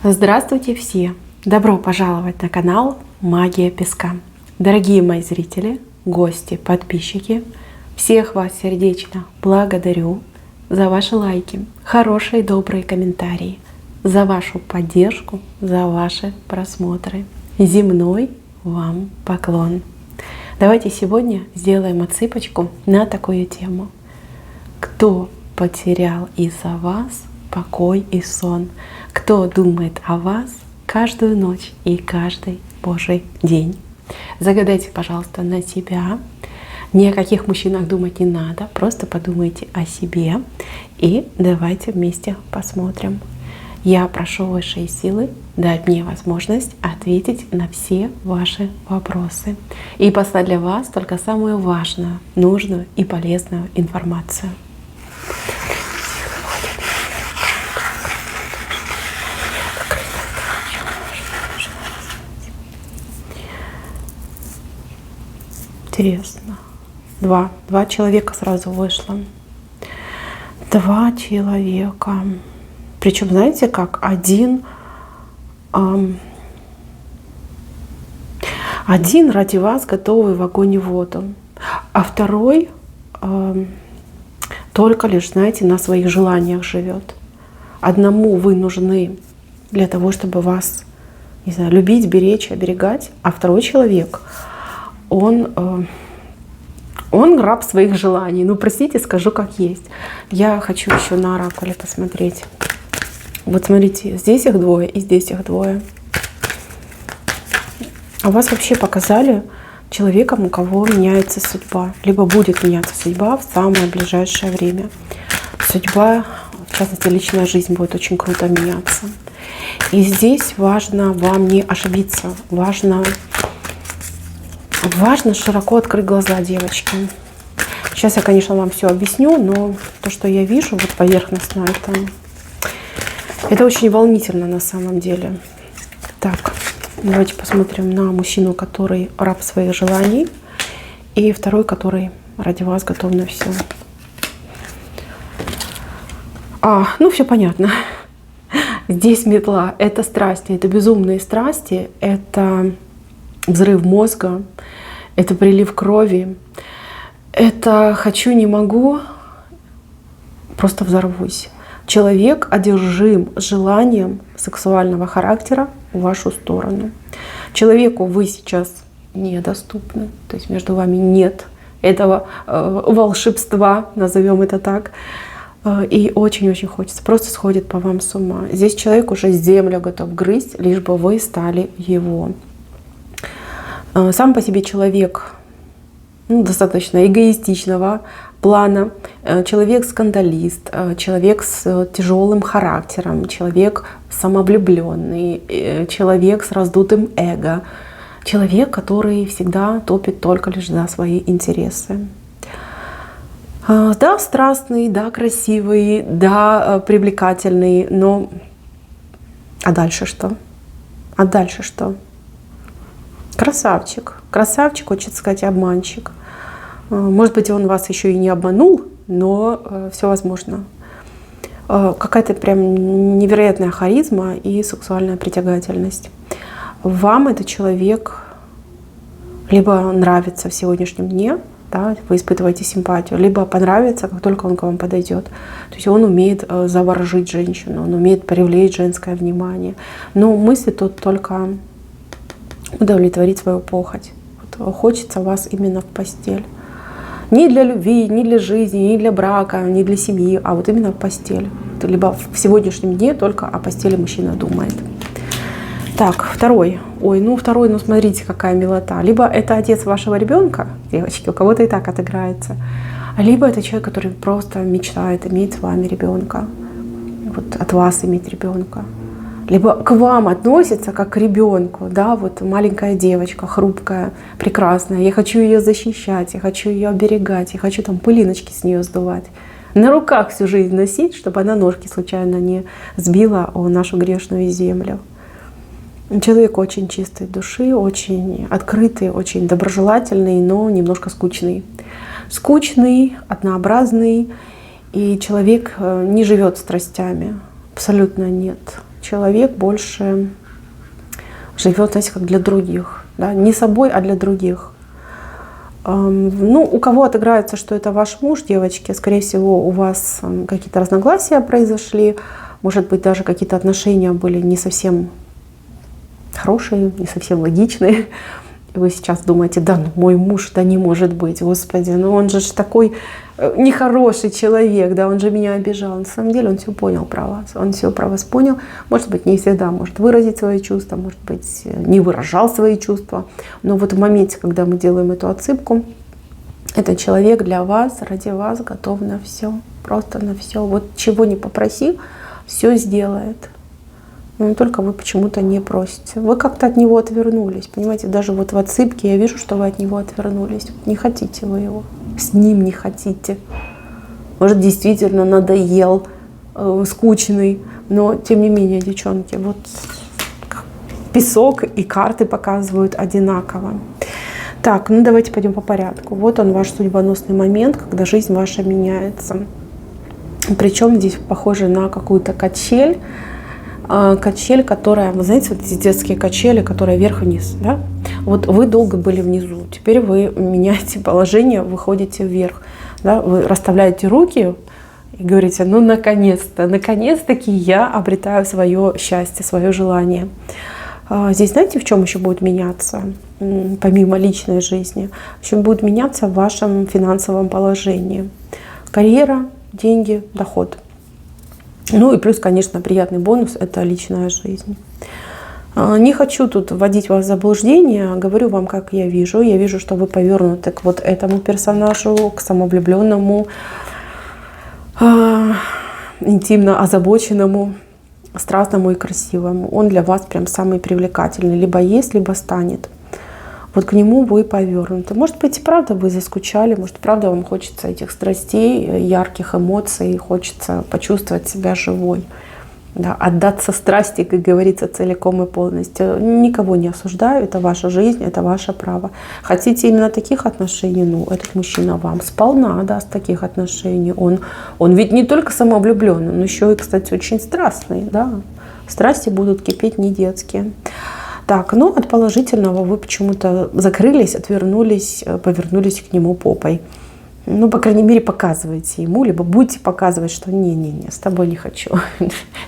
Здравствуйте все! Добро пожаловать на канал Магия Песка. Дорогие мои зрители, гости, подписчики, всех вас сердечно благодарю за ваши лайки, хорошие добрые комментарии, за вашу поддержку, за ваши просмотры. Земной вам поклон! Давайте сегодня сделаем отсыпочку на такую тему. Кто потерял из-за вас покой и сон? Кто думает о вас каждую ночь и каждый Божий день? Загадайте, пожалуйста, на себя. Ни о каких мужчинах думать не надо. Просто подумайте о себе. И давайте вместе посмотрим. Я прошу высшие силы дать мне возможность ответить на все ваши вопросы и послать для вас только самую важную, нужную и полезную информацию. Интересно. Два человека сразу вышло. Два человека. Причем, знаете как? Один ради вас готовый в огонь и воду, а второй только лишь, знаете, на своих желаниях живет. Одному вы нужны для того, чтобы вас, не знаю, любить, беречь, оберегать, а второй человек, он раб своих желаний. Ну, простите, скажу как есть. Я хочу еще на оракуле посмотреть. Вот смотрите, здесь их двое и здесь их двое. А вас вообще показали человеком, у кого меняется судьба. Либо будет меняться судьба в самое ближайшее время. Судьба, в частности, личная жизнь будет очень круто меняться. И здесь важно вам не ошибиться. Важно широко открыть глаза, девочки. Сейчас я, конечно, вам все объясню, но то, что я вижу, вот поверхностно, это очень волнительно на самом деле. Так, давайте посмотрим на мужчину, который раб своих желаний, и второй, который ради вас готов на все. Ну все понятно. Здесь метла — это страсти, это безумные страсти, это взрыв мозга, это прилив крови, это хочу, не могу, просто взорвусь. Человек одержим желанием сексуального характера в вашу сторону. Человеку вы сейчас недоступны, то есть между вами нет этого волшебства, назовем это так. И очень-очень хочется, просто сходит по вам с ума. Здесь человек уже землю готов грызть, лишь бы вы стали его. Сам по себе человек достаточно эгоистичного плана, человек-скандалист, человек с тяжелым характером, человек самовлюбленный, человек с раздутым эго, человек, который всегда топит только лишь за свои интересы. Да, страстный, да, красивый, да, привлекательный, но а дальше что? А дальше что? Красавчик. Красавчик, хочется сказать, обманщик. Может быть, он вас еще и не обманул, но все возможно. Какая-то прям невероятная харизма и сексуальная притягательность. Вам этот человек либо нравится в сегодняшнем дне, да, вы испытываете симпатию, либо понравится, как только он к вам подойдет. То есть он умеет заворожить женщину, он умеет привлечь женское внимание. Но мысли тут только удовлетворить свою похоть. Вот хочется вас именно в постель. Не для любви, не для жизни, не для брака, не для семьи, а вот именно в постель. Либо в сегодняшнем дне только о постели мужчина думает. Так, второй. Второй, смотрите, какая милота. Либо это отец вашего ребенка, девочки, у кого-то и так отыграется. Либо это человек, который просто мечтает иметь с вами ребенка. Вот от вас иметь ребенка. Либо к вам относится как к ребенку, да, вот маленькая девочка, хрупкая, прекрасная, я хочу ее защищать, я хочу ее оберегать, я хочу там пылиночки с нее сдувать, на руках всю жизнь носить, чтобы она ножки случайно не сбила о нашу грешную землю. Человек очень чистой души, очень открытый, очень доброжелательный, но немножко скучный. Скучный, однообразный, и человек не живет страстями, абсолютно нет. человек больше живет, знаете, как для других. Да? Не собой, а для других. Ну, у кого отыграется, что это ваш муж, девочки, скорее всего, у вас какие-то разногласия произошли, может быть, даже какие-то отношения были не совсем хорошие, не совсем логичные. И вы сейчас думаете, да, ну мой муж, да не может быть, Господи, ну он же такой нехороший человек, да, он же меня обижал. На самом деле он все понял про вас, он все про вас понял. Может быть, не всегда может выразить свои чувства, может быть, не выражал свои чувства. Но вот в моменте, когда мы делаем эту отсыпку, этот человек для вас, ради вас готов на все, просто на все. Вот чего не попроси, все сделает. Но только вы почему-то не просите. Вы как-то от него отвернулись. Понимаете, даже вот в отсыпке я вижу, что вы от него отвернулись. Не хотите вы его. С ним не хотите. Может, действительно надоел, скучный. Но, тем не менее, девчонки, вот песок и карты показывают одинаково. Так, ну давайте пойдем по порядку. Вот он, ваш судьбоносный момент, когда жизнь ваша меняется. Причем здесь похоже на какую-то качель. Качель, которая, вы знаете, вот эти детские качели, которые вверх-вниз, да? Вот вы долго были внизу, теперь вы меняете положение, выходите вверх, да? Вы расставляете руки и говорите, ну наконец-то, наконец-таки я обретаю свое счастье, свое желание. Здесь знаете, в чем еще будет меняться, помимо личной жизни? Еще будет меняться в вашем финансовом положении. Карьера, деньги, доход. Ну и плюс, конечно, приятный бонус – это личная жизнь. Не хочу тут вводить вас в заблуждение, говорю вам, как я вижу. Я вижу, что вы повернуты к вот этому персонажу, к самовлюбленному, интимно озабоченному, страстному и красивому. Он для вас прям самый привлекательный. Либо есть, либо станет. Вот к нему вы повернуты. Может быть, и правда вы заскучали, может, правда вам хочется этих страстей, ярких эмоций, хочется почувствовать себя живой, да, отдаться страсти, как говорится, целиком и полностью. Никого не осуждаю, это ваша жизнь, это ваше право. Хотите именно таких отношений, ну, этот мужчина вам сполна даст таких отношений. Он ведь не только самовлюбленный, он еще и, кстати, очень страстный, да. Страсти будут кипеть не детские. Так, ну от положительного вы почему-то закрылись, отвернулись, повернулись к нему попой. Ну, по крайней мере, показывайте ему, либо будете показывать, что не-не-не, с тобой не хочу.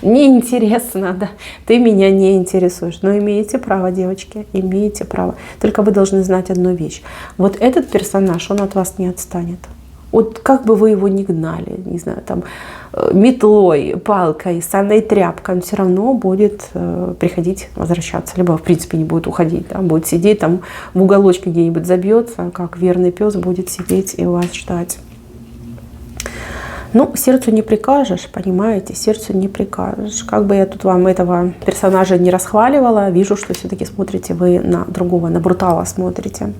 Неинтересно, да, ты меня не интересуешь. Но имеете право, девочки, имеете право. Только вы должны знать одну вещь. Вот этот персонаж, он от вас не отстанет. Вот как бы вы его ни гнали, не знаю, там, метлой, палкой, санной тряпкой, он все равно будет приходить, возвращаться. Либо, в принципе, не будет уходить, да, будет сидеть там в уголочке где-нибудь забьется, как верный пес будет сидеть и вас ждать. Ну, сердцу не прикажешь, понимаете, сердцу не прикажешь. Как бы я тут вам этого персонажа не расхваливала, вижу, что все-таки смотрите вы на другого, на брутала смотрите.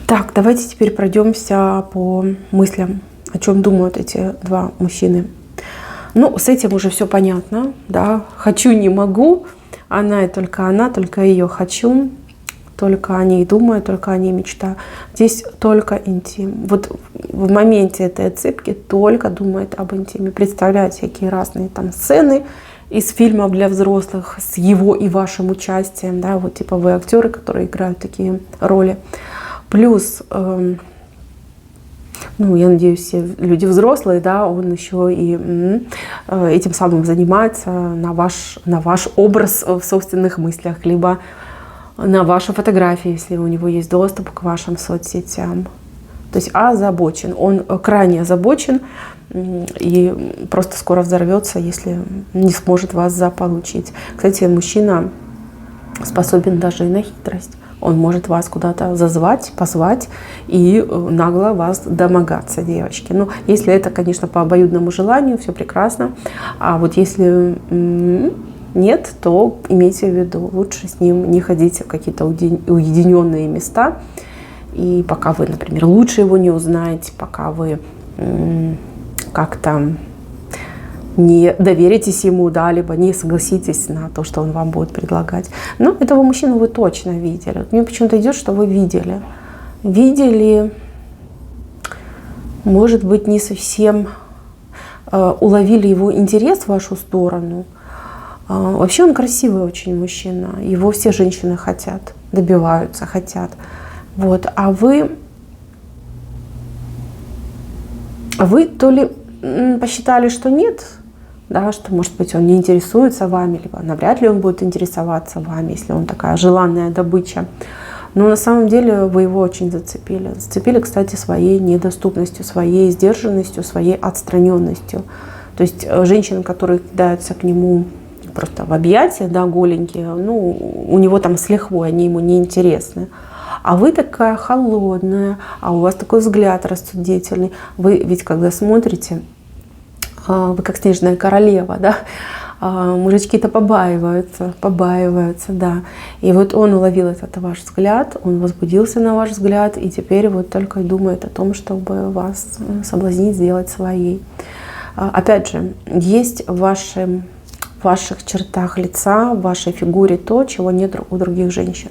Так, давайте теперь пройдемся по мыслям, о чем думают эти два мужчины. Ну, с этим уже все понятно, да. Хочу, не могу, она и только ее хочу, только о ней думаю, только о ней мечтаю. Здесь только интим. Вот в моменте этой отсыпки только думает об интиме. Представляете, какие разные там сцены из фильмов для взрослых с его и вашим участием, да, вот типа вы актеры, которые играют такие роли. Плюс, ну, я надеюсь, все люди взрослые, да, он еще и этим самым занимается на ваш образ в собственных мыслях, либо на вашу фотографию, если у него есть доступ к вашим соцсетям. То есть озабочен, он крайне озабочен и просто скоро взорвется, если не сможет вас заполучить. Кстати, мужчина способен даже и на хитрость. Он может вас куда-то зазвать, позвать и нагло вас домогаться, девочки. Ну, если это, конечно, по обоюдному желанию, все прекрасно. А вот если нет, то имейте в виду, лучше с ним не ходить в какие-то уединенные места. И пока вы, например, лучше его не узнаете, пока вы как-то не доверитесь ему, да, либо не согласитесь на то, что он вам будет предлагать. Но этого мужчину вы точно видели. Мне почему-то идет, что вы видели. Видели, может быть, не совсем уловили его интерес в вашу сторону, Вообще он красивый очень мужчина, его все женщины хотят, добиваются, хотят. Вот. А вы то ли посчитали, что нет, да, что, может быть, он не интересуется вами, либо навряд ли он будет интересоваться вами, если он такая желанная добыча. Но на самом деле вы его очень зацепили. Зацепили, кстати, своей недоступностью, своей сдержанностью, своей отстраненностью. То есть женщины, которые кидаются к нему просто в объятия, да, голенькие, ну, у него там с лихвой, они ему не интересны. А вы такая холодная, а у вас такой взгляд рассудительный. Вы ведь когда смотрите, вы как снежная королева, да, мужички-то побаиваются, да. И вот он уловил этот ваш взгляд, он возбудился на ваш взгляд, и теперь вот только думает о том, чтобы вас соблазнить, сделать своей. Опять же, есть в ваших чертах лица, в вашей фигуре то, чего нет у других женщин.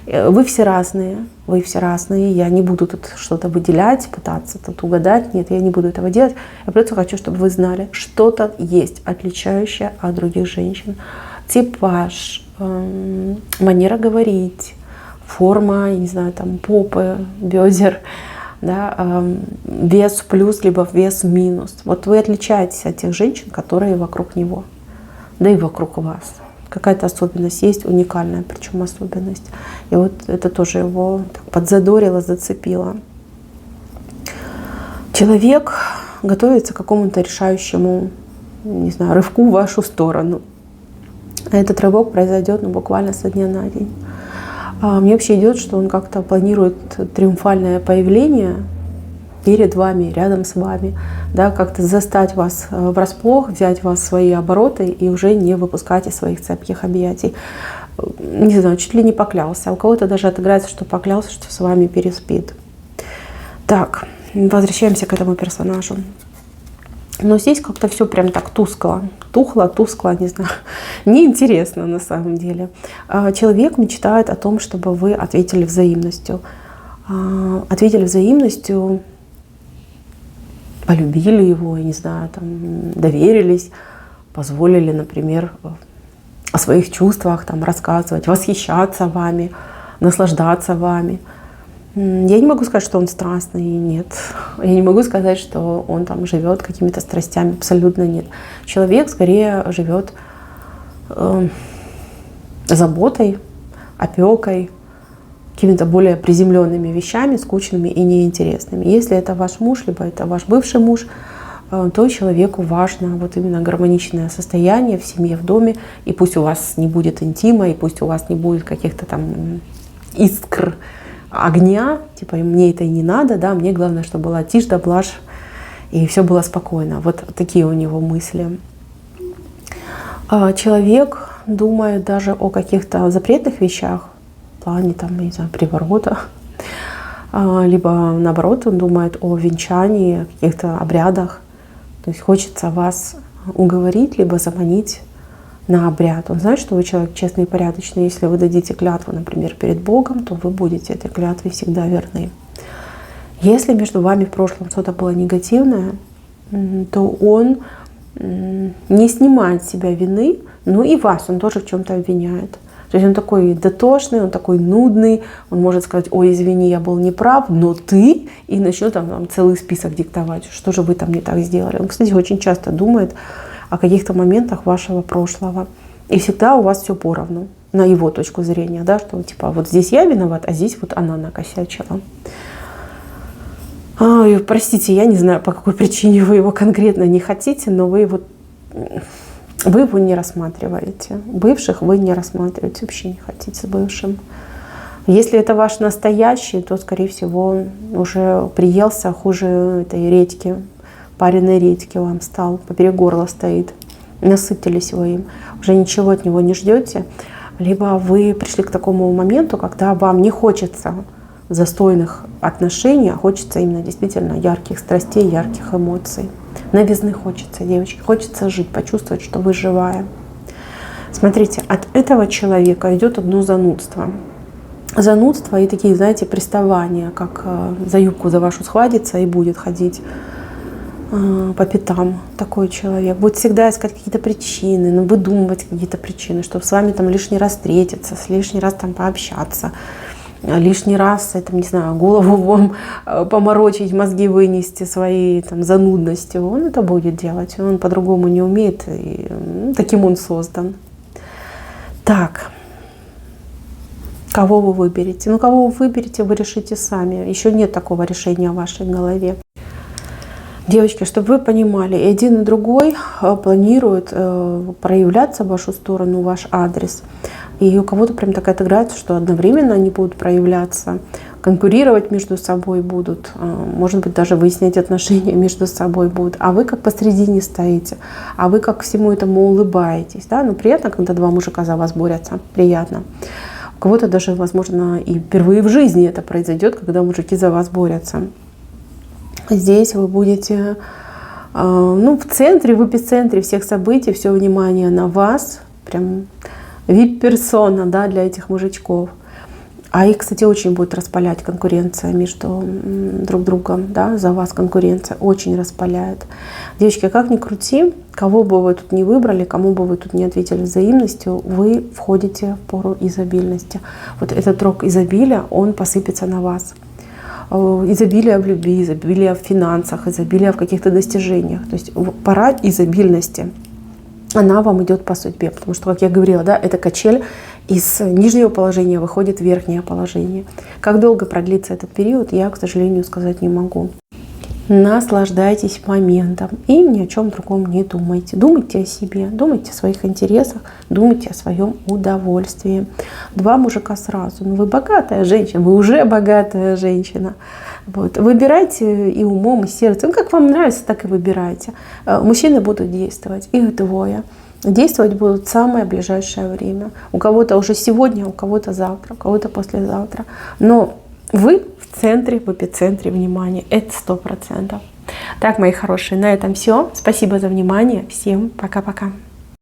Вы все разные, я не буду тут что-то выделять, пытаться тут угадать, нет, я не буду этого делать. Я просто хочу, чтобы вы знали, что-то есть отличающее от других женщин. Типаж, манера говорить, форма, я не знаю, там попы, бедер, да, вес плюс, либо вес минус. Вот вы отличаетесь от тех женщин, которые вокруг него, да и вокруг вас. Какая-то особенность есть, уникальная причем особенность. И вот это тоже его так подзадорило, зацепило. Человек готовится к какому-то решающему, не знаю, рывку в вашу сторону. А этот рывок произойдет буквально со дня на день. Мне вообще идет, что он как-то планирует триумфальное появление перед вами, рядом с вами, да, как-то застать вас врасплох, взять вас в свои обороты и уже не выпускать из своих цепких объятий. Не знаю, чуть ли не поклялся. А у кого-то даже отыграется, что поклялся, что с вами переспит. Так, возвращаемся к этому персонажу. Но здесь как-то все прям так тускло, не знаю, неинтересно на самом деле. Человек мечтает о том, чтобы вы ответили взаимностью. Полюбили его, я не знаю, там, доверились, позволили, например, о своих чувствах там, рассказывать, восхищаться вами, наслаждаться вами. Я не могу сказать, что он страстный, нет. Я не могу сказать, что он там живет какими-то страстями, абсолютно нет. Человек скорее живет заботой, опекой, какими-то более приземленными вещами, скучными и неинтересными. Если это ваш муж, либо это ваш бывший муж, то человеку важно вот именно гармоничное состояние в семье, в доме. И пусть у вас не будет интима, и пусть у вас не будет каких-то там искр огня, типа мне это и не надо, да, мне главное, чтобы была тишь да блажь, и все было спокойно. Вот такие у него мысли. Человек думает даже о каких-то запретных вещах, в плане там, не знаю, приворота, либо наоборот он думает о венчании, каких-то обрядах. То есть хочется вас уговорить, либо заманить на обряд. Он знает, что вы человек честный и порядочный. Если вы дадите клятву, например, перед Богом, то вы будете этой клятве всегда верны. Если между вами в прошлом что-то было негативное, то он не снимает с себя вины, но и вас он тоже в чем-то обвиняет. То есть он такой дотошный, он такой нудный, он может сказать: ой, извини, я был неправ, но ты, и начнет там целый список диктовать, что же вы там не так сделали. Он, кстати, очень часто думает о каких-то моментах вашего прошлого. И всегда у вас все поровну, на его точку зрения, да, что типа вот здесь я виноват, а здесь вот она накосячила. Простите, я не знаю, по какой причине вы его конкретно не хотите, но вы его не рассматриваете. Бывших вы не рассматриваете, вообще не хотите с бывшим. Если это ваш настоящий, то, скорее всего, он уже приелся хуже этой редьки, пареной редьки вам стал, поперек горла стоит. Насытились вы им, уже ничего от него не ждете. Либо вы пришли к такому моменту, когда вам не хочется застойных отношений, а хочется именно действительно ярких страстей, ярких эмоций. Новизны хочется, девочки, хочется жить, почувствовать, что вы живая. Смотрите, от этого человека идет одно занудство. Занудство и такие, знаете, приставания, как за юбку за вашу схватится и будет ходить. по пятам такой человек. Будет всегда искать какие-то причины, выдумывать какие-то причины, чтобы с вами там лишний раз встретиться, лишний раз там пообщаться, лишний раз, не знаю, голову вам поморочить, мозги вынести своей там занудностью. Он это будет делать, он по-другому не умеет, и таким он создан. Так, кого вы выберете? Кого вы выберете, вы решите сами. Еще нет такого решения в вашей голове. Девочки, чтобы вы понимали, и один, и другой планируют проявляться в вашу сторону, в ваш адрес. И у кого-то прям такая играется, что одновременно они будут проявляться, конкурировать между собой будут, может быть, даже выяснять отношения между собой будут. А вы как посредине стоите, а вы как всему этому улыбаетесь. Да? Приятно, когда два мужика за вас борются, приятно. У кого-то даже, возможно, и впервые в жизни это произойдет, когда мужики за вас борются. Здесь вы будете в центре, в эпицентре всех событий, все внимание на вас, прям вип-персона, да, для этих мужичков. А их, кстати, очень будет распалять конкуренция между друг другом, да, за вас конкуренция очень распаляет. Девочки, как ни крути, кого бы вы тут не выбрали, кому бы вы тут не ответили взаимностью, вы входите в пору изобильности. Вот этот рог изобилия, он посыпется на вас. Изобилие в любви, изобилие в финансах, изобилие в каких-то достижениях. То есть пора изобильности, она вам идет по судьбе. Потому что, как я говорила, да, эта качель из нижнего положения выходит в верхнее положение. Как долго продлится этот период, я, к сожалению, сказать не могу. Наслаждайтесь моментом и ни о чем другом не думайте. Думайте о себе, думайте о своих интересах, думайте о своем удовольствии. Два мужика сразу. Вы богатая женщина, вы уже богатая женщина. Вот. Выбирайте и умом, и сердцем. Как вам нравится, так и выбирайте. Мужчины будут действовать, их двое. Действовать будут в самое ближайшее время. У кого-то уже сегодня, у кого-то завтра, у кого-то послезавтра. Но вы в центре, в эпицентре внимания. Это 100%. Так, мои хорошие, на этом все. Спасибо за внимание. Всем пока-пока.